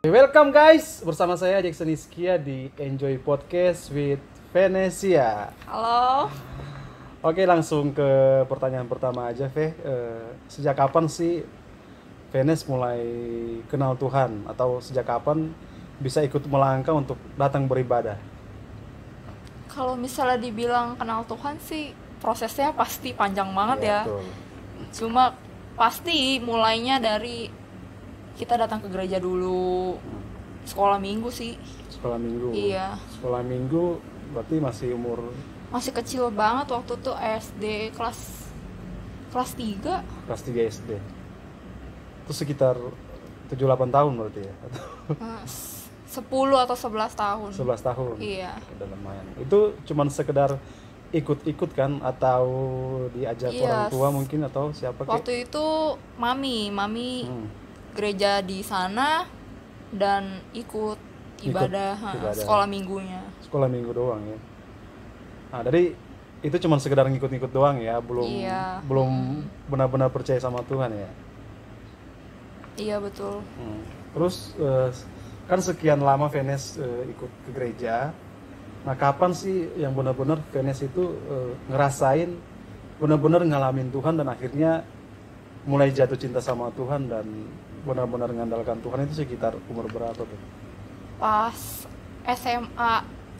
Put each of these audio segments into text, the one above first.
Welcome guys, bersama saya Jackson Iskia di Enjoy Podcast with Venesia. Halo. Oke, langsung ke pertanyaan pertama aja, Ve. Sejak kapan sih Venes mulai kenal Tuhan? Atau sejak kapan bisa ikut melangkah untuk datang beribadah? Kalau misalnya dibilang kenal Tuhan sih prosesnya pasti panjang banget ya. Betul. Cuma pasti mulainya dari kita datang ke gereja dulu. Sekolah minggu sih. Sekolah minggu. Iya. Sekolah minggu berarti masih umur Masih kecil banget waktu itu SD kelas 3. kelas 3 SD. Itu sekitar 7-8 tahun berarti ya? 10 atau 11 tahun. 11 tahun. Iya. Udah lumayan. Itu cuman sekedar ikut-ikut kan atau diajak orang tua mungkin atau siapa kek? Waktu itu mami gereja di sana dan ikut ibadah, sekolah minggunya. Sekolah minggu doang ya. Nah, jadi itu cuman sekedar ngikut-ngikut doang ya, belum benar-benar percaya sama Tuhan ya. Iya betul. Terus kan sekian lama Venes ikut ke gereja. Nah, kapan sih yang benar-benar Venes itu ngerasain benar-benar ngalamin Tuhan dan akhirnya mulai jatuh cinta sama Tuhan dan benar-benar mengandalkan Tuhan? Itu sekitar umur berapa tuh? Pas SMA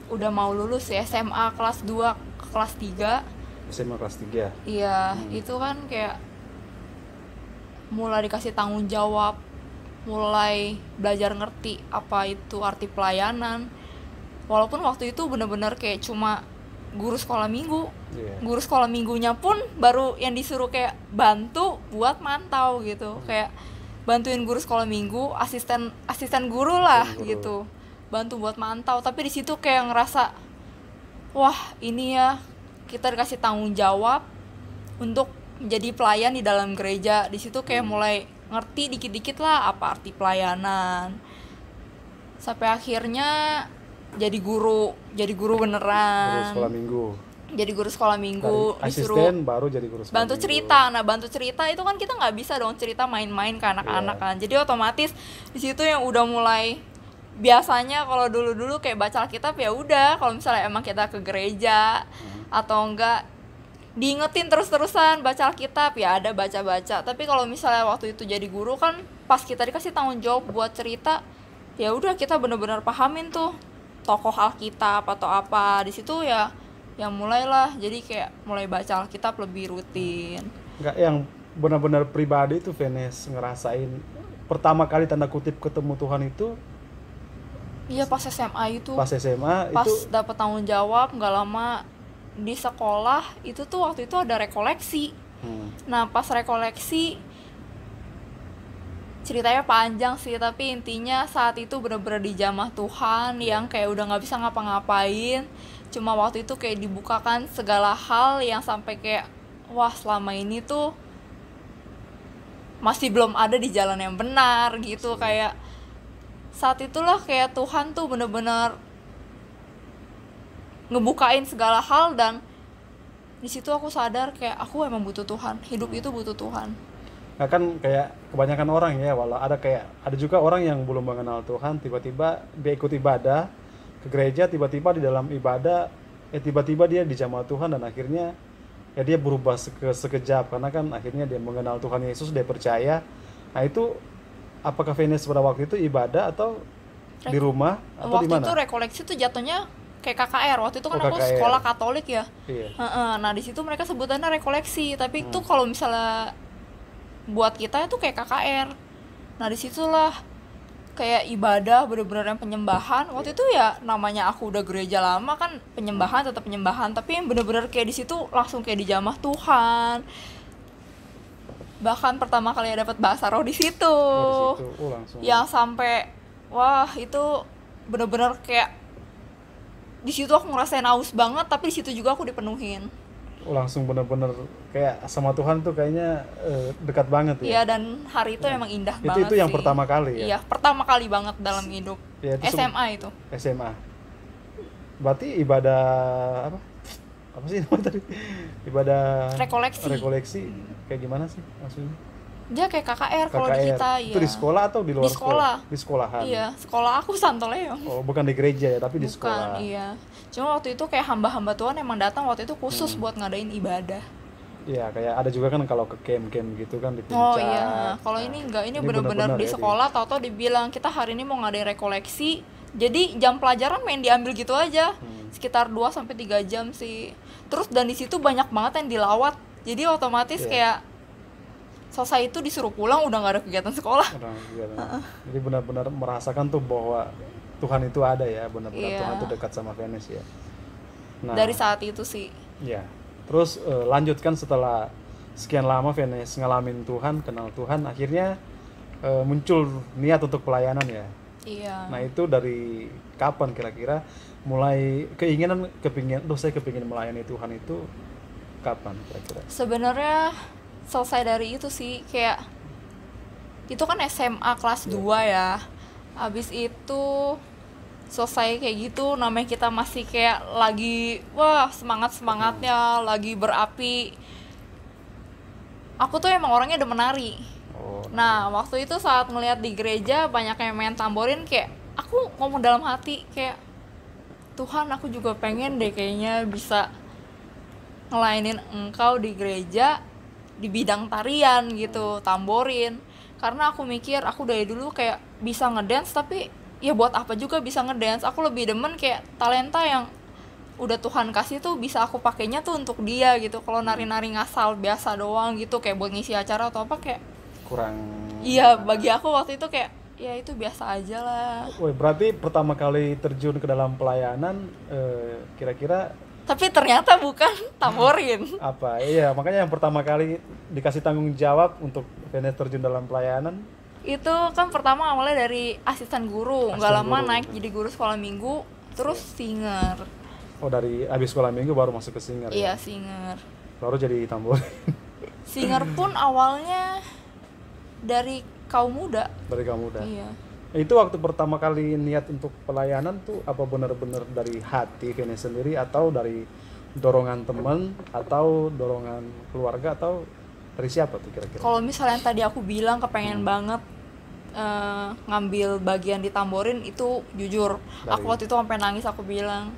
udah mau lulus ya, SMA kelas 2 ke kelas 3. SMA kelas 3. Iya, itu kan kayak mulai dikasih tanggung jawab, mulai belajar ngerti apa itu arti pelayanan. Walaupun waktu itu bener-bener kayak cuma guru sekolah minggu. Guru sekolah minggunya pun baru yang disuruh kayak bantu buat mantau gitu. Kayak bantuin guru sekolah minggu, asisten guru lah gitu. Bantu buat mantau, tapi di situ kayak ngerasa wah, ini ya kita dikasih tanggung jawab untuk menjadi pelayan di dalam gereja. Di situ kayak mulai ngerti dikit-dikit lah apa arti pelayanan. Sampai akhirnya jadi guru beneran. Guru sekolah minggu. Jadi guru sekolah minggu, dari disuruh asisten baru jadi guru sekolah bantu minggu. cerita. Nah, bantu cerita itu kan kita nggak bisa dong cerita main-main ke anak-anak kan. Jadi otomatis di situ yang udah mulai, biasanya kalau dulu-dulu kayak baca Alkitab ya udah, kalau misalnya emang kita ke gereja atau enggak diingetin terus-terusan baca Alkitab ya ada baca-baca. Tapi kalau misalnya waktu itu jadi guru kan pas kita dikasih tanggung jawab buat cerita, ya udah kita benar-benar pahamin tuh tokoh Alkitab atau apa. Di situ ya mulailah jadi kayak mulai baca Alkitab lebih rutin. Enggak, yang benar-benar pribadi itu Venes ngerasain pertama kali tanda kutip ketemu Tuhan itu Iya pas SMA itu. pas SMA Pas itu dapat tanggung jawab nggak lama di sekolah itu tuh waktu itu ada rekoleksi. Nah pas rekoleksi ceritanya panjang sih, tapi intinya saat itu bener-bener dijamah Tuhan yang kayak udah nggak bisa ngapa-ngapain. Cuma waktu itu kayak dibukakan segala hal yang sampai kayak wah, selama ini tuh masih belum ada di jalan yang benar gitu. Kayak saat itulah kayak Tuhan tuh bener-bener ngebukain segala hal, dan di situ aku sadar kayak aku emang butuh Tuhan. Hidup itu butuh Tuhan. Nah, kan kayak kebanyakan orang ya, walau ada juga orang yang belum mengenal Tuhan, tiba-tiba dia ikut ibadah ke gereja, tiba-tiba di dalam ibadah tiba-tiba dia dijamah Tuhan dan akhirnya ya dia berubah sekejap karena kan akhirnya dia mengenal Tuhan Yesus, dia percaya. Nah, itu apakah Venes pada waktu itu ibadah atau di rumah atau di mana? Waktu itu rekoleksi tuh jatuhnya kayak KKR. Waktu itu kan aku KKR. sekolah Katolik ya. Iya. Nah di situ mereka sebutannya rekoleksi, tapi itu kalau misalnya buat kita itu kayak KKR. Nah disitulah kayak ibadah bener-bener yang penyembahan. Waktu itu ya namanya aku udah gereja lama kan, penyembahan tetap penyembahan, tapi yang bener-bener kayak di situ langsung kayak dijamah Tuhan. Bahkan pertama kali dapat bahasa roh di situ. Langsung. Yang sampai wah itu bener-bener kayak di situ aku ngerasain haus banget, tapi di situ juga aku dipenuhin. Langsung bener-bener kayak sama Tuhan tuh kayaknya dekat banget ya. Iya, dan hari itu emang indah banget. Itu yang sih. pertama kali ya. Iya, pertama kali banget dalam hidup. Ya, itu SMA itu. SMA. Berarti ibadah apa? Apa sih namanya tadi? Ibadah Rekoleksi. Rekoleksi kayak gimana sih maksudnya? Dia kayak KKR kalau di kita. Itu di sekolah atau di luar sekolah? Di sekolahan. Iya, sekolah aku Santo Leon. Oh, bukan di gereja ya, tapi di sekolah. Bukan, iya. Cuma waktu itu kayak hamba-hamba Tuhan emang datang waktu itu khusus buat ngadain ibadah. Iya, kayak ada juga kan kalau ke camp-camp gitu kan di Puncak. Oh iya, kalau ini enggak, ini benar-benar di sekolah, tahu-tahu dibilang kita hari ini mau ngadain rekoleksi. Jadi jam pelajaran main diambil gitu aja. Sekitar 2 sampai 3 jam sih. Terus dan di situ banyak banget yang dilawat. Jadi otomatis kayak selesai itu disuruh pulang udah nggak ada kegiatan sekolah. Jadi benar-benar merasakan tuh bahwa Tuhan itu ada ya, benar-benar Tuhan itu dekat sama Venice ya. Nah, dari saat itu sih. Ya. Terus lanjutkan setelah sekian lama Venice ngalamin Tuhan, kenal Tuhan, akhirnya muncul niat untuk pelayanan ya. Iya. Nah itu dari kapan kira-kira mulai kepingin, saya kepingin melayani Tuhan itu kapan kira-kira? Sebenarnya selesai dari itu sih, kayak itu kan SMA kelas 2 ya. Habis itu selesai kayak gitu, namanya kita masih kayak lagi semangatnya, lagi berapi. Aku tuh emang orangnya udah menari. Nah waktu itu saat ngeliat di gereja banyak yang main tamborin, kayak aku ngomong dalam hati kayak, Tuhan aku juga pengen deh kayaknya bisa ngelainin Engkau di gereja di bidang tarian gitu, tamborin. Karena aku mikir aku dari dulu kayak bisa ngedance, tapi ya buat apa juga bisa ngedance. Aku lebih demen kayak talenta yang udah Tuhan kasih tuh bisa aku pakainya tuh untuk dia gitu. Kalau nari-nari ngasal biasa doang gitu kayak buat ngisi acara atau apa kayak kurang. Iya, bagi aku waktu itu kayak ya itu biasa aja lah. Woi, berarti pertama kali terjun ke dalam pelayanan kira-kira, tapi ternyata bukan tamborin. Apa? Iya, makanya yang pertama kali dikasih tanggung jawab untuk Venice terjun dalam pelayanan. Itu kan pertama awalnya dari asisten guru, nggak lama naik jadi guru sekolah minggu, terus singer. Oh, dari habis sekolah minggu baru masuk ke singer. Iya, ya? Singer. Baru jadi tamborin. Singer pun awalnya dari kaum muda. Dari kaum muda. Iya. Itu waktu pertama kali niat untuk pelayanan tuh apa benar-benar dari hati Venice sendiri atau dari dorongan teman atau dorongan keluarga atau dari siapa tuh kira-kira? Kalau misalnya tadi aku bilang kepengen banget ngambil bagian di tamborin, itu jujur aku waktu itu sampai nangis. Aku bilang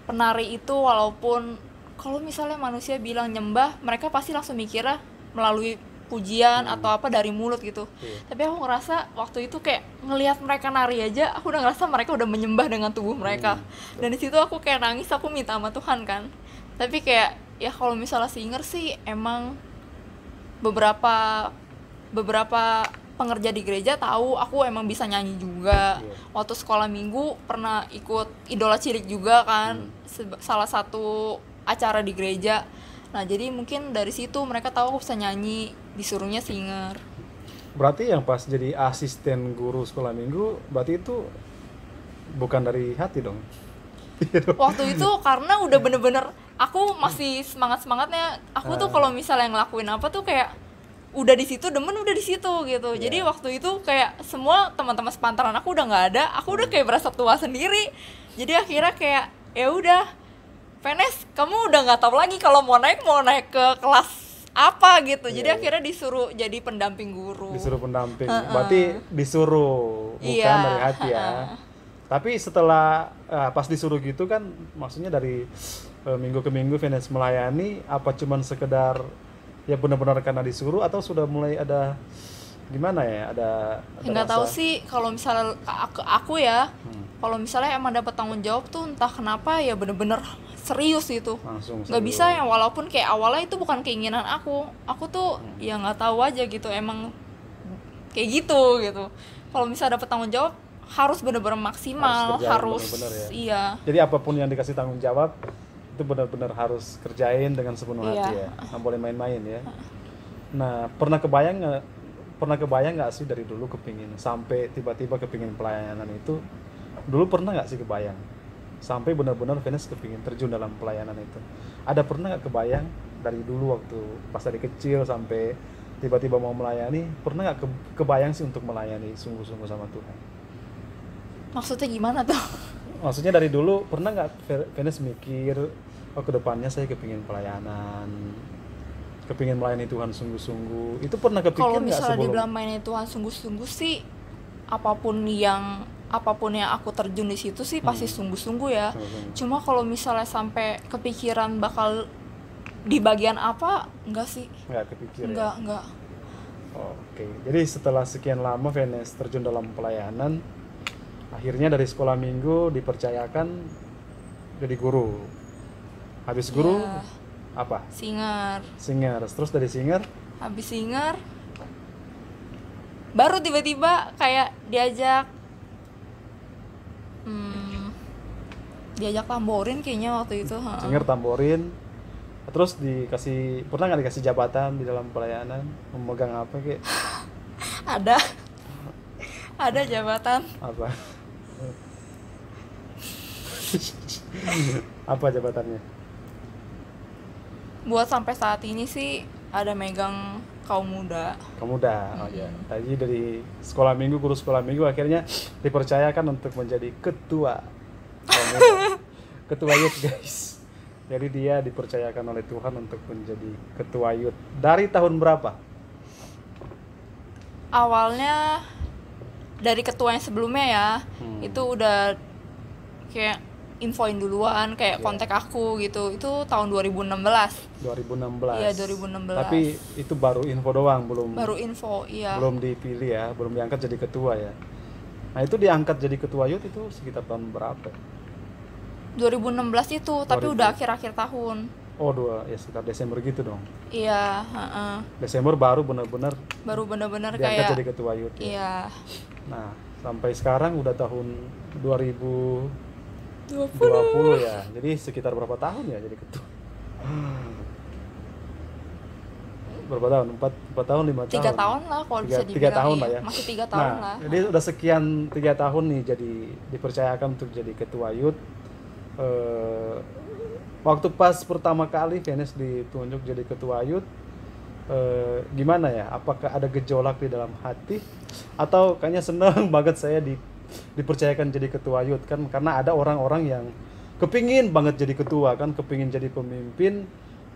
penari itu walaupun kalau misalnya manusia bilang nyembah, mereka pasti langsung mikirnya melalui pujian atau apa dari mulut gitu. Tapi aku ngerasa waktu itu kayak ngelihat mereka nari aja, aku udah ngerasa mereka udah menyembah dengan tubuh mereka. Dan di situ aku kayak nangis, aku minta sama Tuhan kan. Tapi kayak ya kalau misalnya singer sih emang beberapa pengerja di gereja tahu aku emang bisa nyanyi juga. Waktu sekolah minggu pernah ikut Idola Cilik juga kan, salah satu acara di gereja. Nah jadi mungkin dari situ mereka tahu aku bisa nyanyi, disuruhnya singer. Berarti yang pas jadi asisten guru sekolah minggu, berarti itu bukan dari hati dong? Waktu itu karena udah bener-bener aku masih semangatnya. Aku tuh kalau misalnya ngelakuin apa tuh kayak udah di situ, demen udah di situ gitu. Jadi waktu itu kayak semua teman-teman sepantaran aku udah nggak ada, aku udah kayak berasa tua sendiri. Jadi akhirnya kayak ya udah, Venice, kamu udah nggak tahu lagi kalau mau naik ke kelas apa gitu. Jadi akhirnya disuruh jadi pendamping guru. Disuruh pendamping, berarti disuruh bukan dari hati ya. Tapi setelah pas disuruh gitu kan, maksudnya dari minggu ke minggu Venice melayani, apa cuman sekedar ya benar-benar karena disuruh atau sudah mulai ada gimana ya, ada nggak tahu sih. Kalau misalnya aku ya, kalau misalnya emang dapat tanggung jawab tuh entah kenapa ya bener-bener serius gitu. Nggak bisa ya, walaupun kayak awalnya itu bukan keinginan aku tuh ya nggak tahu aja gitu, emang kayak gitu. Kalau misalnya dapat tanggung jawab harus bener-bener maksimal, harus bener-bener ya. Iya. Jadi apapun yang dikasih tanggung jawab itu benar-benar harus kerjain dengan sepenuh hati ya, nggak boleh main-main ya. Nah pernah kebayang nggak sih dari dulu kepingin sampai tiba-tiba kepingin pelayanan itu? Dulu pernah nggak sih kebayang sampai benar-benar Venice kepingin terjun dalam pelayanan itu? Ada pernah nggak kebayang dari dulu waktu pas dari kecil sampai tiba-tiba mau melayani? Pernah nggak kebayang sih untuk melayani sungguh-sungguh sama Tuhan? Maksudnya gimana tuh? Maksudnya dari dulu pernah nggak Venice mikir, oh kedepannya saya kepingin pelayanan, kepingin melayani Tuhan sungguh-sungguh. Itu pernah kepikir Kalau nggak misalnya sebelum? dibilang melayani Tuhan sungguh-sungguh sih, apapun yang aku terjun di situ sih pasti sungguh-sungguh ya. Sungguh-sungguh. Cuma kalau misalnya sampai kepikiran bakal di bagian apa, enggak sih. Nggak kepikir Enggak. Oke, jadi setelah sekian lama Venus terjun dalam pelayanan, akhirnya dari sekolah minggu dipercayakan jadi guru. Habis guru Ya, apa? singer. Singer. Terus dari singer Habis singer baru tiba-tiba kayak diajak tamborin kayaknya waktu itu. singer tamborin. Terus pernah nggak dikasih jabatan di dalam pelayanan, memegang apa kayak Ada jabatan apa? Apa jabatannya? buat sampai saat ini sih ada megang kaum muda. Kamu udah, oh ya. Tadi dari sekolah minggu, guru sekolah minggu akhirnya dipercayakan untuk menjadi ketua kaum muda. Ketua youth guys. Jadi dia dipercayakan oleh Tuhan untuk menjadi ketua youth. Dari tahun berapa? Awalnya dari ketua yang sebelumnya ya, itu udah kayak infoin duluan, kayak kontak aku gitu. Itu tahun 2016. 2016. Iya, 2016. Tapi itu baru info doang, Baru info, iya. belum dipilih ya, belum diangkat jadi ketua ya. Nah, itu diangkat jadi ketua youth itu sekitar tahun berapa? 2016 itu, tapi 2000. udah akhir-akhir tahun. Oh, sekitar Desember gitu dong. Iya, Desember baru benar-benar baru bener-bener diangkat kayak jadi ketua youth ya. iya. Nah, sampai sekarang udah tahun 2020 ya. Jadi sekitar berapa tahun ya jadi ketua? Berapa tahun? 4 tahun, 5 tahun? 3 tahun lah kalau bisa dibilang. 3 tahun lah ya. Masih 3 tahun Nah, lah. jadi udah sekian 3 tahun nih jadi dipercayakan untuk jadi ketua youth. Waktu pas pertama kali Venus ditunjuk jadi ketua youth, gimana ya? Apakah ada gejolak di dalam hati atau kayaknya senang banget saya dipercayakan jadi ketua youth kan, karena ada orang-orang yang kepingin banget jadi ketua kan, kepingin jadi pemimpin,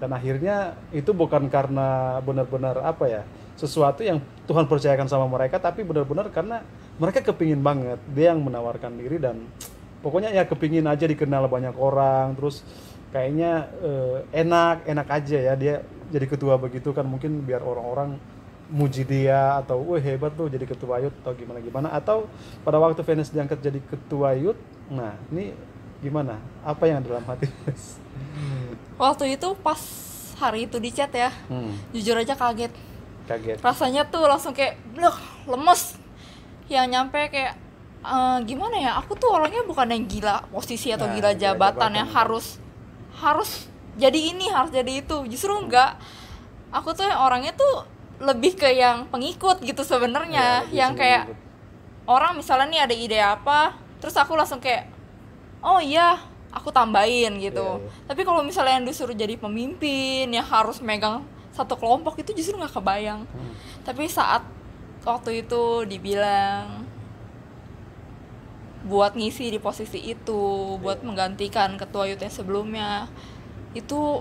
dan akhirnya itu bukan karena benar-benar apa ya, sesuatu yang Tuhan percayakan sama mereka, tapi benar-benar karena mereka kepingin banget. Dia yang menawarkan diri dan pokoknya ya kepingin aja dikenal banyak orang, terus kayaknya enak aja ya dia jadi ketua begitu kan, mungkin biar orang-orang muji dia atau wah hebat tuh jadi ketua youth atau gimana, atau pada waktu Venus diangkat jadi ketua youth. Nah, ini gimana? Apa yang dalam hati Venus? Waktu itu pas hari itu di chat ya, jujur aja kaget. Rasanya tuh langsung kayak lemes. Yang nyampe kayak gimana ya, aku tuh orangnya bukan yang gila posisi atau gila jabatan yang harus jadi ini, harus jadi itu. Justru enggak. Aku tuh orangnya tuh lebih ke yang pengikut gitu sebenarnya, yang kayak orang misalnya nih ada ide apa, terus aku langsung kayak oh iya, aku tambahin gitu. Tapi kalau misalnya yang disuruh jadi pemimpin yang harus megang satu kelompok itu justru nggak kebayang. Tapi saat waktu itu dibilang buat ngisi di posisi itu, buat menggantikan ketua youth yang sebelumnya, itu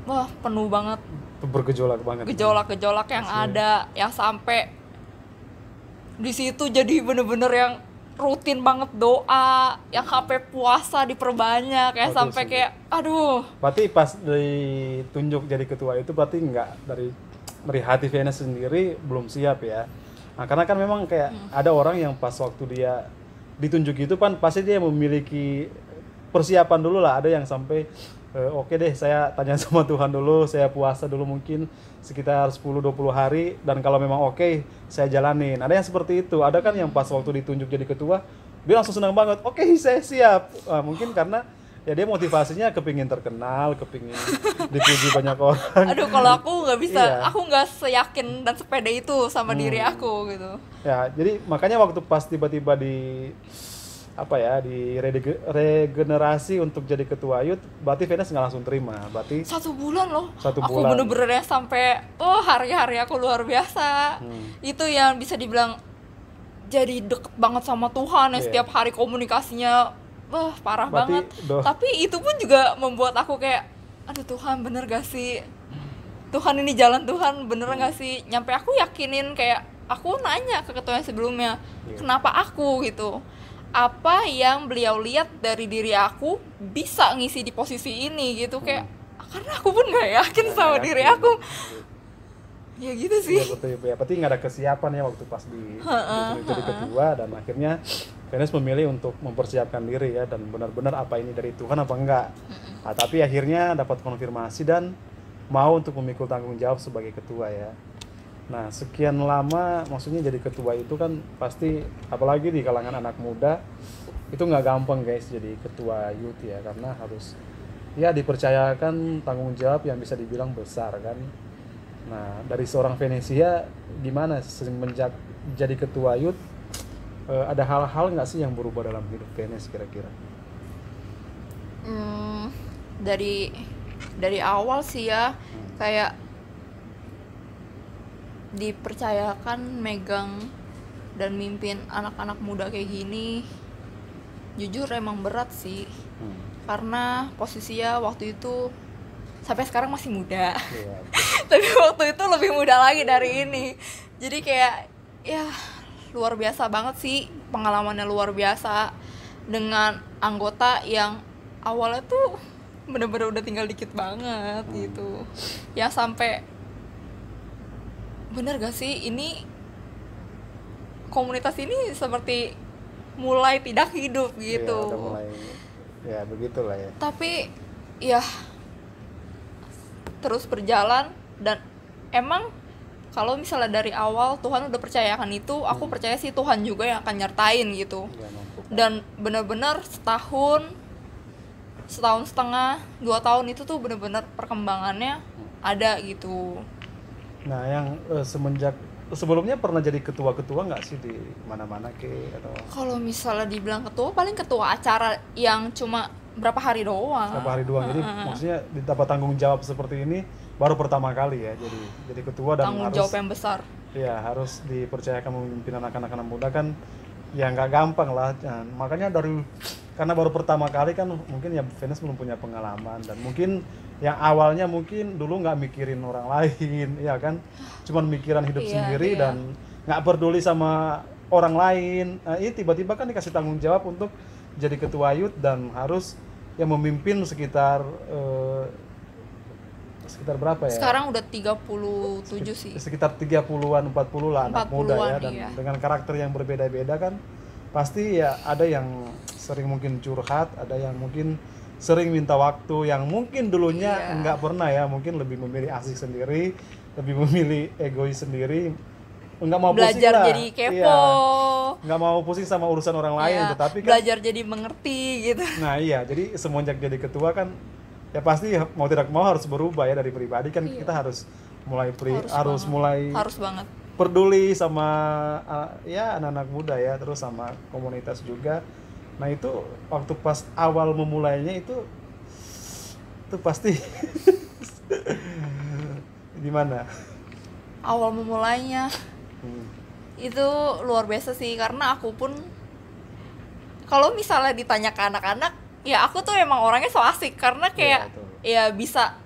wah penuh banget, bergejolak banget, gejolak yang ada, yang sampai di situ jadi bener-bener yang rutin banget doa, yang sampai puasa diperbanyak, kayak sampai kayak aduh. Berarti pas ditunjuk jadi ketua itu berarti nggak dari hati Venus sendiri belum siap ya. Nah, karena kan memang kayak ada orang yang pas waktu dia ditunjuk itu kan pasti dia memiliki persiapan dulu lah. Ada yang sampai oke deh, saya tanya sama Tuhan dulu, saya puasa dulu mungkin sekitar 10-20 hari, dan kalau memang oke, saya jalanin. Ada yang seperti itu. Ada kan yang pas waktu ditunjuk jadi ketua dia langsung senang banget, oke saya siap. Mungkin karena ya dia motivasinya kepingin terkenal, kepingin dipuji banyak orang. Aduh, kalau aku nggak bisa, aku nggak seyakin dan sepede itu sama diri aku gitu. Ya, jadi makanya waktu pas tiba-tiba regenerasi untuk jadi ketua youth, berarti Venus nggak langsung terima. Berarti 1 bulan loh. 1 bulan. Aku bener-bener yang sampai hari-hari aku luar biasa. Itu yang bisa dibilang jadi deket banget sama Tuhan ya. Setiap hari komunikasinya parah banget. Tapi itu pun juga membuat aku kayak aduh Tuhan, bener gak sih? Tuhan ini jalan Tuhan bener nggak sih, nyampe aku yakinin, kayak aku nanya ke ketua yang sebelumnya, kenapa aku gitu, apa yang beliau lihat dari diri aku bisa ngisi di posisi ini gitu, kayak karena aku pun nggak yakin sama diri aku. Ya gitu sih. Ya betul ya, berarti nggak ada kesiapan ya waktu pas jadi ketua, dan akhirnya Venus memilih untuk mempersiapkan diri ya, dan benar-benar apa ini dari Tuhan apa enggak. Nah, tapi akhirnya dapat konfirmasi dan mau untuk memikul tanggung jawab sebagai ketua ya. Nah, sekian lama maksudnya jadi ketua itu kan pasti, apalagi di kalangan anak muda, itu nggak gampang guys jadi ketua youth ya, karena harus ya dipercayakan tanggung jawab yang bisa dibilang besar kan. Nah, dari seorang Venesia gimana semenjak jadi ketua youth, ada hal-hal nggak sih yang berubah dalam hidup Venes kira-kira? Dari awal sih ya, kayak dipercayakan megang dan mimpin anak-anak muda kayak gini, jujur emang berat sih. Karena posisinya waktu itu sampai sekarang masih muda. Tapi waktu itu lebih muda lagi dari ini. Jadi kayak ya luar biasa banget sih, pengalamannya luar biasa dengan anggota yang awalnya tuh bener-bener udah tinggal dikit banget gitu. Ya sampai bener gak sih ini komunitas ini seperti mulai tidak hidup gitu. Iya, udah mulai ya begitulah ya. Tapi ya terus berjalan, dan emang kalau misalnya dari awal Tuhan udah percayakan itu, aku percaya sih Tuhan juga yang akan nyertain gitu. Dan benar-benar setahun setengah, 2 tahun itu tuh benar-benar perkembangannya ada gitu. Nah, yang semenjak sebelumnya pernah jadi ketua-ketua nggak sih di mana-mana atau? Kalau misalnya dibilang ketua, paling ketua acara yang cuma berapa hari doang. Jadi maksudnya dapat tanggung jawab seperti ini baru pertama kali ya, jadi ketua, dan tanggung harus jawab yang besar. Ya, harus dipercayakan memimpin anak-anak muda kan ya nggak gampang lah. Dan makanya karena baru pertama kali kan mungkin ya Venus belum punya pengalaman, dan mungkin yang awalnya mungkin dulu nggak mikirin orang lain ya kan, cuman mikiran hidup sendiri dan nggak peduli sama orang lain. Nah, ini tiba-tiba kan dikasih tanggung jawab untuk jadi ketua youth dan harus ya memimpin sekitar berapa ya? Sekarang udah 37 sih. Sekitar 30-an, 40 lah anak muda ya, dan dengan karakter yang berbeda-beda kan pasti ya ada yang sering mungkin curhat, ada yang mungkin sering minta waktu, yang mungkin dulunya nggak pernah ya, mungkin lebih memilih asik sendiri, lebih memilih egois sendiri, nggak mau pusing belajar lah, jadi kepo, nggak mau pusing sama urusan orang lain, tetapi kan belajar jadi mengerti gitu. Nah iya, jadi semenjak jadi ketua kan ya pasti mau tidak mau harus berubah ya, dari pribadi kan kita harus mulai harus banget peduli sama ya anak-anak muda ya, terus sama komunitas juga. Nah itu waktu pas awal memulainya itu pasti gimana? Awal memulainya itu luar biasa sih, karena aku pun kalau misalnya ditanya ke anak-anak, ya aku tuh emang orangnya so asik, karena kayak ya bisa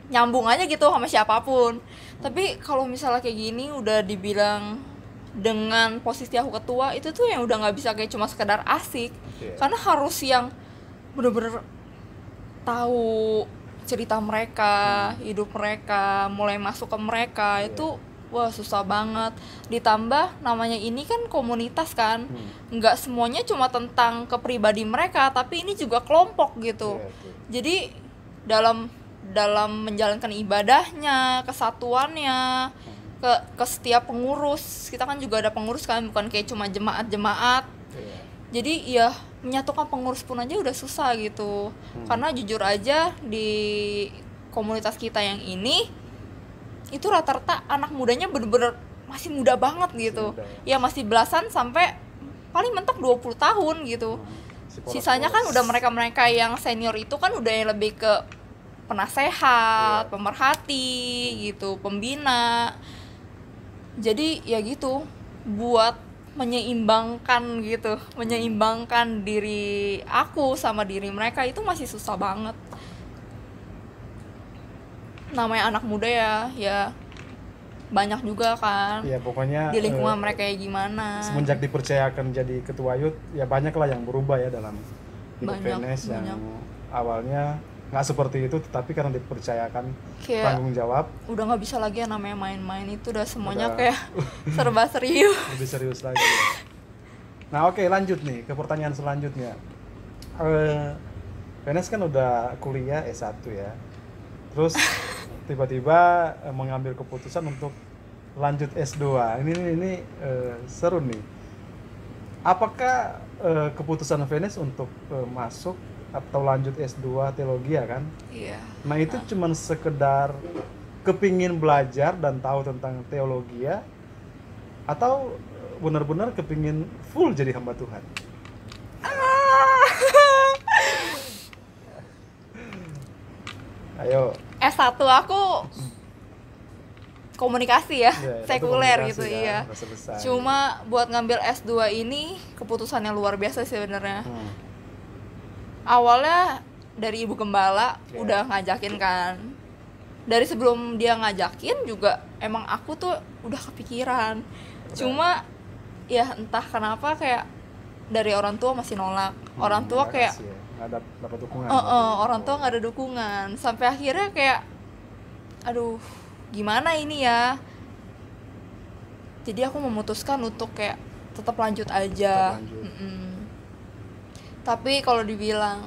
nyambung aja gitu sama siapapun. Tapi kalau misalnya kayak gini udah dibilang dengan posisi aku ketua, itu tuh yang udah nggak bisa kayak cuma sekedar asik, karena harus yang bener-bener tahu cerita mereka, hidup mereka, mulai masuk ke mereka, itu wah susah banget. Ditambah namanya ini kan komunitas kan, nggak semuanya cuma tentang kepribadi mereka, tapi ini juga kelompok gitu. Jadi dalam menjalankan ibadahnya, kesatuannya, ke setiap pengurus, kita kan juga ada pengurus kan, bukan kayak cuma jemaat. Jadi ya menyatukan pengurus pun aja udah susah gitu. Karena jujur aja di komunitas kita yang ini itu rata-rata anak mudanya bener-bener masih muda banget gitu. Ya masih belasan sampai paling mentok 20 tahun gitu. Sisanya kan udah mereka-mereka yang senior itu kan udah yang lebih ke penasehat, pemerhati gitu, pembina. Jadi ya gitu, buat menyeimbangkan diri aku sama diri mereka itu masih susah banget. namanya anak muda ya banyak juga kan. Ya pokoknya di lingkungan mereka kayak gimana. Semenjak dipercayakan jadi ketua youth, ya banyak lah yang berubah ya dalam hidup Venus yang awalnya nggak seperti itu, tetapi karena dipercayakan kayak tanggung jawab, udah nggak bisa lagi yang namanya main-main, itu udah semuanya kayak serba serius. Lebih serius lagi ya. Nah oke, lanjut nih ke pertanyaan selanjutnya. Venus kan udah kuliah S1 ya, terus tiba-tiba mengambil keputusan untuk lanjut S2. Ini seru nih. Apakah keputusan Venus untuk masuk atau lanjut S2 teologi ya kan? Iya. Nah itu cuman sekedar kepingin belajar dan tahu tentang teologi ya, atau benar-benar kepingin full jadi hamba Tuhan? Ayo. S1 aku komunikasi ya, sekuler gitu ya. Cuma buat ngambil S2 ini keputusan yang luar biasa sih sebenarnya. Awalnya dari Ibu Gembala udah ngajakin kan. Dari sebelum dia ngajakin juga emang aku tuh udah kepikiran. Cuma ya entah kenapa kayak dari orang tua masih nolak. Orang tua kayak nggak dapat dukungan. Orang tua nggak ada dukungan. Sampai akhirnya kayak aduh gimana ini ya. Jadi aku memutuskan untuk kayak tetap lanjut aja. Tapi kalau dibilang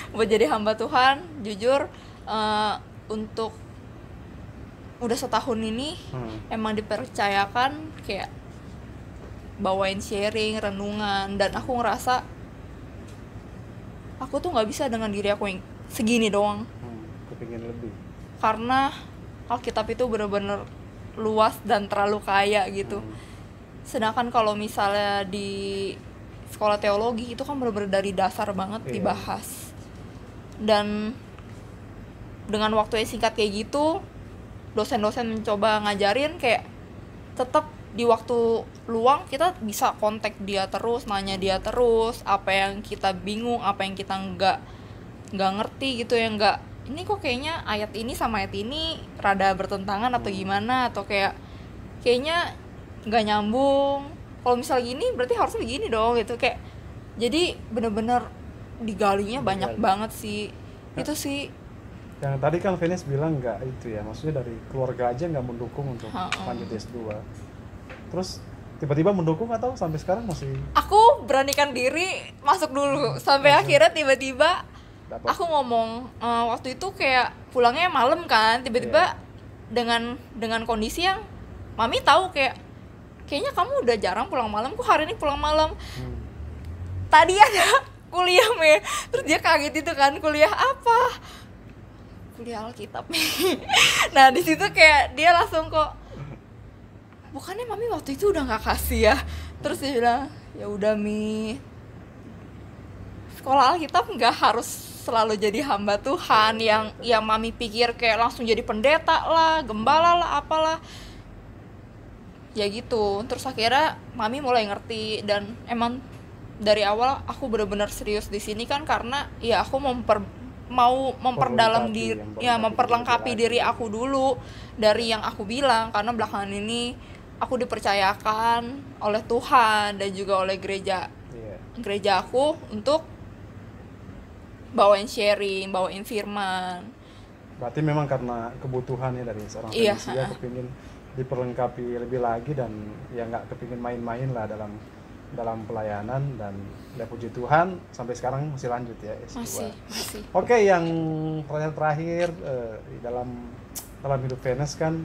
buat jadi hamba Tuhan, jujur untuk udah setahun ini emang dipercayakan kayak bawain sharing, renungan, dan aku ngerasa aku tuh nggak bisa dengan diri aku yang segini doang. Kepingin lebih. Karena Alkitab itu benar-benar luas dan terlalu kaya gitu. Sedangkan kalau misalnya di sekolah teologi itu kan benar-benar dari dasar banget dibahas. Dan dengan waktu yang singkat kayak gitu, dosen-dosen mencoba ngajarin kayak tetap di waktu luang kita bisa kontak dia terus, nanya dia terus, apa yang kita bingung, apa yang kita nggak ngerti gitu ya, ini kok kayaknya ayat ini sama ayat ini rada bertentangan atau gimana, atau kayaknya nggak nyambung, kalau misalnya gini berarti harusnya begini dong gitu, kayak jadi bener-bener digalinya banyak banget sih. Itu sih yang tadi kan Venus bilang nggak itu ya, maksudnya dari keluarga aja nggak mendukung untuk lanjut S2, terus tiba-tiba mendukung atau sampai sekarang masih? Aku beranikan diri masuk dulu sampai akhirnya tiba-tiba aku ngomong waktu itu kayak pulangnya malam kan, tiba-tiba dengan kondisi yang mami tahu kayaknya kamu udah jarang pulang malam, kok hari ini pulang malam. Tadi ada kuliah terus dia kaget itu kan, kuliah apa? Kuliah Alkitab. Nah di situ kayak dia langsung kok, bukannya mami waktu itu udah nggak kasih ya? Terus dia bilang ya udah Mi, sekolah Alkitab nggak harus selalu jadi hamba Tuhan yang mami pikir kayak langsung jadi pendeta lah, gembala lah, apalah ya gitu. Terus akhirnya mami mulai ngerti, dan emang dari awal aku benar-benar serius di sini kan, karena ya aku mau memperdalam diri ya, memperlengkapi diri aku dulu dari yang aku bilang, karena belakangan ini aku dipercayakan oleh Tuhan dan juga oleh gereja aku untuk bawain sharing, bawain firman. Berarti memang karena kebutuhan ya dari seorang manusia, kepingin diperlengkapi lebih lagi, dan ya nggak kepingin main-main lah dalam pelayanan, dan ya puji Tuhan sampai sekarang masih lanjut ya S2. Masih. Oke, yang pertanyaan terakhir dalam hidup Venus kan,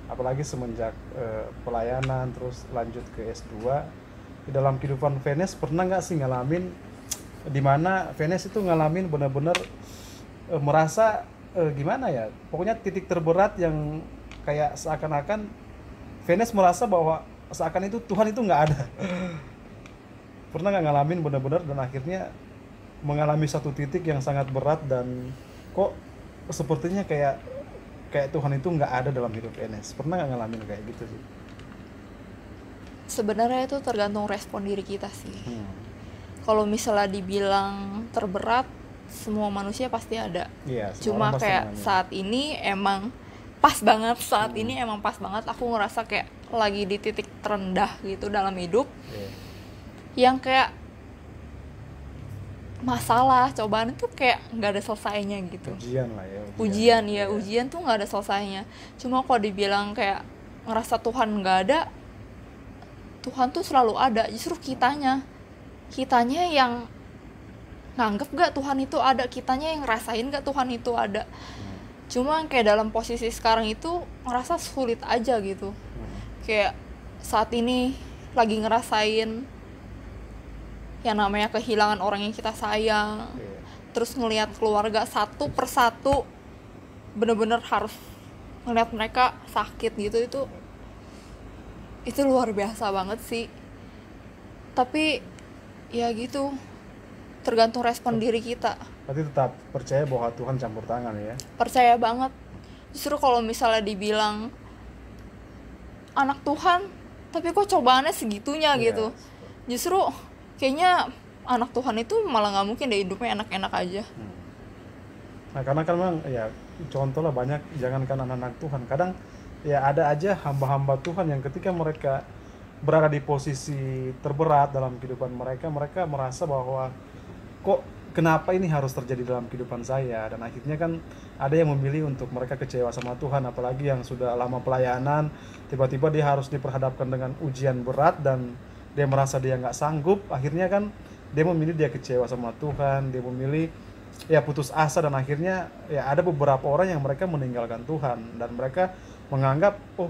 apalagi semenjak pelayanan terus lanjut ke S2, di dalam kehidupan Venus pernah nggak sih ngalamin dimana Venus itu ngalamin benar-benar merasa gimana ya, pokoknya titik terberat yang kayak seakan-akan Venus merasa bahwa seakan itu Tuhan itu nggak ada. Pernah nggak ngalamin benar-benar dan akhirnya mengalami satu titik yang sangat berat, dan kok sepertinya kayak Tuhan itu nggak ada dalam hidup Enes? Pernah nggak ngalamin kayak gitu sih? Sebenarnya itu tergantung respon diri kita sih. Kalau misalnya dibilang terberat, semua manusia pasti ada. Iya, semua Cuma orang pasti kayak mengalami. saat ini emang pas banget, saat ini emang pas banget aku ngerasa kayak lagi di titik terendah gitu dalam hidup, Iya. yang kayak masalah cobaan itu kayak nggak ada selesainya gitu. Ujian lah ya. Ujian ya, Iya. ujian tuh nggak ada selesainya. Cuma kalau dibilang kayak ngerasa Tuhan nggak ada, Tuhan tuh selalu ada. Justru kitanya yang nganggep gak Tuhan itu ada, kitanya yang ngerasain gak Tuhan itu ada. Cuma kayak dalam posisi sekarang itu ngerasa sulit aja gitu. Kayak saat ini lagi ngerasain yang namanya kehilangan orang yang kita sayang. Iya. Terus ngelihat keluarga satu persatu bener-bener harus ngelihat mereka sakit gitu, itu luar biasa banget sih. Tapi ya gitu, tergantung respon diri kita. Berarti tetap percaya bahwa Tuhan campur tangan ya. Percaya banget. Justru kalau misalnya dibilang anak Tuhan tapi kok cobaannya segitunya Iya. gitu, justru kayaknya anak Tuhan itu malah nggak mungkin deh hidupnya enak-enak aja. Nah karena kan memang ya contoh lah banyak, jangankan anak-anak Tuhan, kadang ya ada aja hamba-hamba Tuhan yang ketika mereka berada di posisi terberat dalam kehidupan mereka, mereka merasa bahwa kok kenapa ini harus terjadi dalam kehidupan saya, dan akhirnya kan ada yang memilih untuk mereka kecewa sama Tuhan, apalagi yang sudah lama pelayanan, tiba-tiba dia harus diperhadapkan dengan ujian berat dan dia merasa dia nggak sanggup, akhirnya kan dia memilih dia kecewa sama Tuhan, dia memilih ya putus asa, dan akhirnya ya ada beberapa orang yang mereka meninggalkan Tuhan dan mereka menganggap oh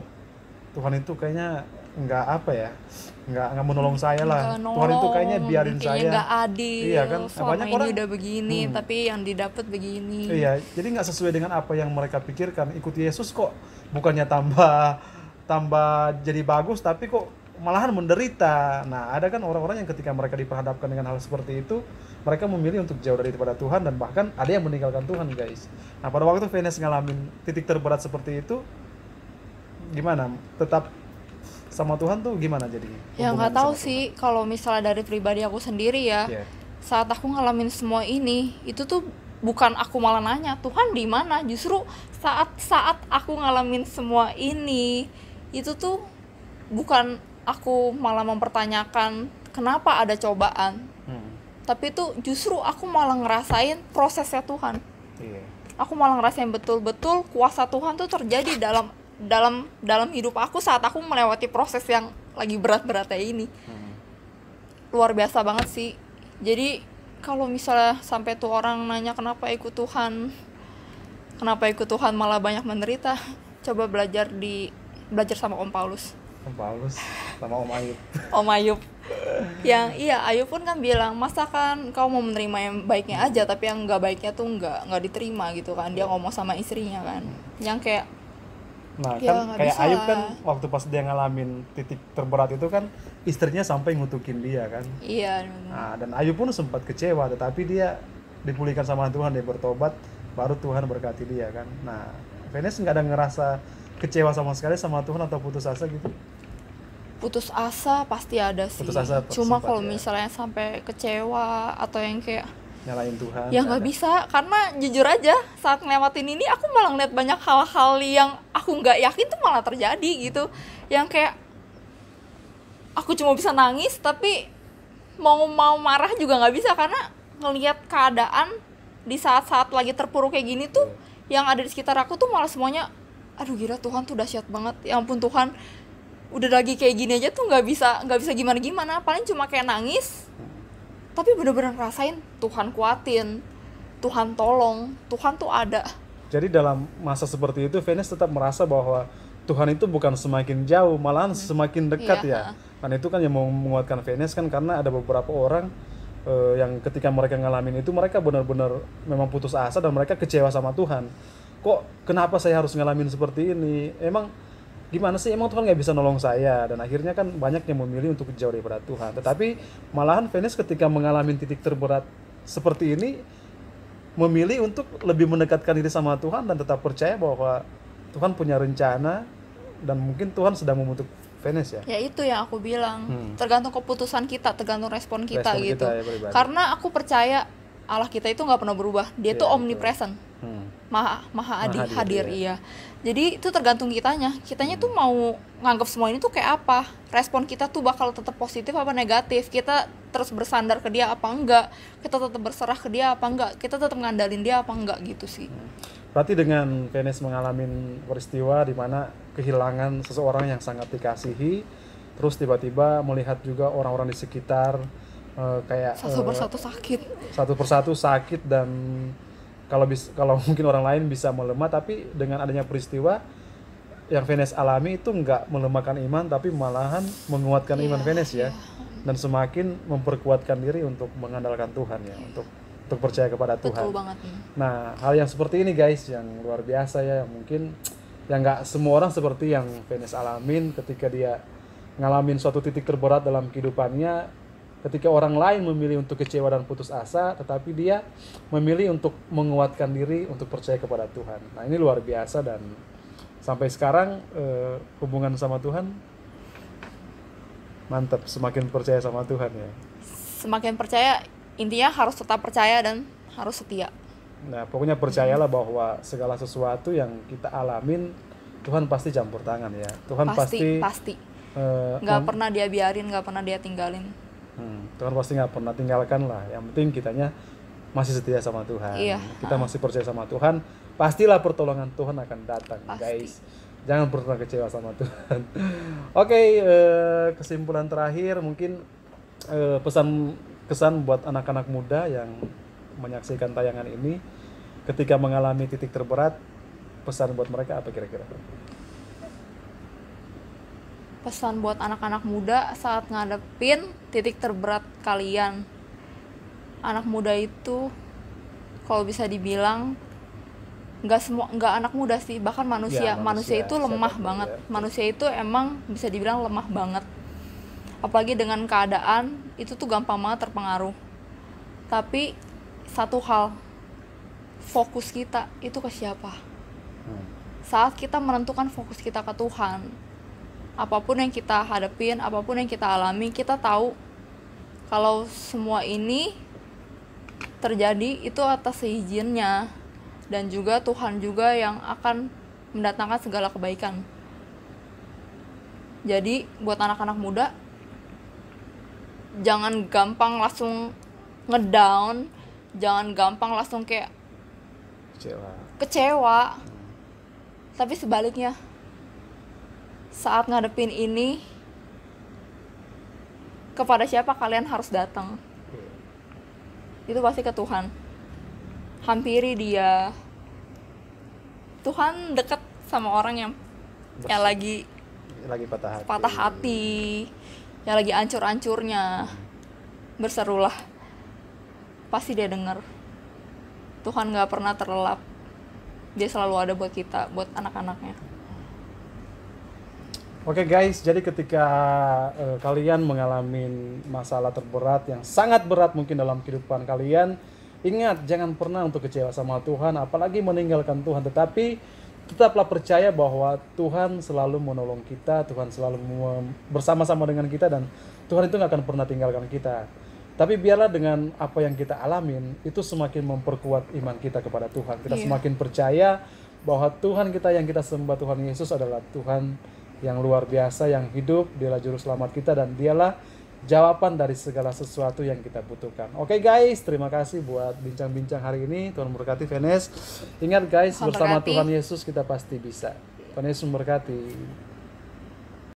Tuhan itu kayaknya nggak menolong saya lah, Nggak Tuhan itu kayaknya biarin kayaknya saya, nggak adil. iya kan, Selama banyak ini orang udah begini, tapi yang didapat begini. iya, jadi nggak sesuai dengan apa yang mereka pikirkan. Ikut Yesus kok bukannya tambah jadi bagus, tapi kok malahan menderita. Nah, ada kan orang-orang yang ketika mereka diperhadapkan dengan hal seperti itu, mereka memilih untuk jauh daripada Tuhan, dan bahkan ada yang meninggalkan Tuhan, guys. Nah, pada waktu Venus ngalamin titik terberat seperti itu, gimana? Tetap sama Tuhan tuh gimana jadinya? Ya Hubungan nggak tahu sama sih, kalau misalnya dari pribadi aku sendiri ya, Tuhan? Iya. saat aku ngalamin semua ini, itu tuh bukan aku malah nanya Tuhan di mana. Justru saat aku ngalamin semua ini, itu tuh bukan aku malah mempertanyakan kenapa ada cobaan, tapi itu justru aku malah ngerasain prosesnya Tuhan. Iya. Aku malah ngerasain betul-betul kuasa Tuhan tuh terjadi dalam hidup aku saat aku melewati proses yang lagi berat-beratnya ini. Luar biasa banget sih. Jadi kalau misalnya sampai tuh orang nanya kenapa ikut Tuhan malah banyak menderita, coba belajar sama Om Paulus. Om Paulus sama Om Ayub. Om Ayub. Yang iya, Ayub pun kan bilang, masa kan kau mau menerima yang baiknya aja, tapi yang nggak baiknya tuh nggak diterima gitu kan. Dia ngomong sama istrinya kan, yang kayak Nah ya, kan nggak kayak bisa Ayub kan lah. waktu pas dia ngalamin titik terberat itu kan istrinya sampai ngutukin dia kan. iya. Nah, dan Ayub pun sempat kecewa, tetapi dia dipulihkan sama Tuhan, dia bertobat, baru Tuhan berkati dia kan. Nah, Venus nggak ada ngerasa kecewa sama sekali sama Tuhan atau putus asa gitu? Putus asa pasti ada sih. Putus asa Cuma sempat, kalau ya. misalnya sampai kecewa atau yang kayak Nyalain Tuhan? ya nggak bisa, karena jujur aja saat ngelewatin ini aku malah ngeliat banyak hal-hal yang aku nggak yakin tuh malah terjadi gitu. Yang kayak aku cuma bisa nangis, tapi mau marah juga nggak bisa, karena ngelihat keadaan di saat-saat lagi terpuruk kayak gini tuh yang ada di sekitar aku tuh malah semuanya aduh gila, Tuhan tuh dahsyat banget, ya ampun Tuhan, udah lagi kayak gini aja tuh nggak bisa gimana, paling cuma kayak nangis, tapi bener-bener rasain Tuhan kuatin, Tuhan tolong, Tuhan tuh ada. Jadi dalam masa seperti itu Venus tetap merasa bahwa Tuhan itu bukan semakin jauh, malahan semakin dekat Iya. ya. Dan itu kan yang mau menguatkan Venus kan, karena ada beberapa orang yang ketika mereka ngalamin itu mereka benar-benar memang putus asa dan mereka kecewa sama Tuhan. Kok kenapa saya harus ngalamin seperti ini? Emang gimana sih, emang Tuhan nggak bisa nolong saya? Dan akhirnya kan banyak yang memilih untuk jauh daripada Tuhan. Tetapi malahan Venus ketika mengalami titik terberat seperti ini memilih untuk lebih mendekatkan diri sama Tuhan dan tetap percaya bahwa Tuhan punya rencana dan mungkin Tuhan sedang membentuk Venus ya. Ya itu yang aku bilang, tergantung keputusan kita, tergantung respon kita Respon gitu. kita ya, pribadi. Karena aku percaya Allah kita itu nggak pernah berubah. Dia tuh omnipresent, maha hadir, iya. Jadi itu tergantung kitanya tuh mau nganggap semua ini tuh kayak apa. Respon kita tuh bakal tetap positif apa negatif. Kita terus bersandar ke dia apa enggak, kita tetap berserah ke dia apa enggak, kita tetap ngandalin dia apa enggak gitu sih. Berarti dengan Venice mengalami peristiwa di mana kehilangan seseorang yang sangat dikasihi, terus tiba-tiba melihat juga orang-orang di sekitar kayak satu persatu sakit dan kalau mungkin orang lain bisa melemah, tapi dengan adanya peristiwa yang Venice alami itu nggak melemahkan iman, tapi malahan menguatkan iman Venice ya, dan semakin memperkuatkan diri untuk mengandalkan Tuhan ya, untuk percaya kepada Tuhan. Betul banget. Nah, hal yang seperti ini guys, yang luar biasa ya, yang mungkin yang nggak semua orang seperti yang Venice alamin ketika dia ngalamin suatu titik terberat dalam kehidupannya, ketika orang lain memilih untuk kecewa dan putus asa, tetapi dia memilih untuk menguatkan diri untuk percaya kepada Tuhan. Nah, ini luar biasa, dan sampai sekarang hubungan sama Tuhan mantap, semakin percaya sama Tuhan ya. Semakin percaya, intinya harus tetap percaya dan harus setia. Nah, pokoknya percayalah bahwa segala sesuatu yang kita alamin, Tuhan pasti campur tangan ya. Tuhan pasti nggak pernah dia biarin, nggak pernah dia tinggalin. Tuhan pasti nggak pernah tinggalkan lah. Yang penting kitanya masih setia sama Tuhan. Iya. Kita masih percaya sama Tuhan. Pastilah pertolongan Tuhan akan datang, guys. Jangan pernah kecewa sama Tuhan. Oke, kesimpulan terakhir mungkin kesan buat anak-anak muda yang menyaksikan tayangan ini, ketika mengalami titik terberat, pesan buat mereka apa kira-kira? Pesan buat anak-anak muda saat ngadepin titik terberat kalian. Anak muda itu kalau bisa dibilang nggak anak muda sih, bahkan manusia itu lemah banget. Manusia itu emang bisa dibilang lemah banget. Apalagi dengan keadaan itu tuh gampang banget terpengaruh. Tapi satu hal, fokus kita itu ke siapa? Saat kita menentukan fokus kita ke Tuhan, apapun yang kita hadapin, apapun yang kita alami, kita tahu kalau semua ini terjadi itu atas izinnya, dan juga Tuhan juga yang akan mendatangkan segala kebaikan. Jadi buat anak-anak muda, jangan gampang langsung ngedown, jangan gampang langsung kayak kecewa. Tapi sebaliknya, saat ngadepin ini, kepada siapa kalian harus datang? Itu pasti ke Tuhan. Hampiri dia. Tuhan dekat sama orang yang lagi patah hati, yang lagi ancur-ancurnya. Berserulah, pasti dia dengar. Tuhan gak pernah terlelap. Dia selalu ada buat kita, buat anak-anaknya. Oke guys, jadi ketika kalian mengalami masalah terberat yang sangat berat mungkin dalam kehidupan kalian, ingat jangan pernah untuk kecewa sama Tuhan, apalagi meninggalkan Tuhan. Tetapi tetaplah percaya bahwa Tuhan selalu menolong kita, Tuhan selalu bersama-sama dengan kita, dan Tuhan itu gak akan pernah tinggalkan kita. Tapi biarlah dengan apa yang kita alamin, itu semakin memperkuat iman kita kepada Tuhan. Kita semakin percaya bahwa Tuhan kita yang kita sembah, Tuhan Yesus adalah Tuhan yang luar biasa, yang hidup. Dialah juru selamat kita, dan dialah jawaban dari segala sesuatu yang kita butuhkan. Oke guys, terima kasih buat bincang-bincang hari ini. Tuhan memberkati Venice. Ingat guys, bersama Tuhan Yesus kita pasti bisa. Tuhan Yesus memberkati.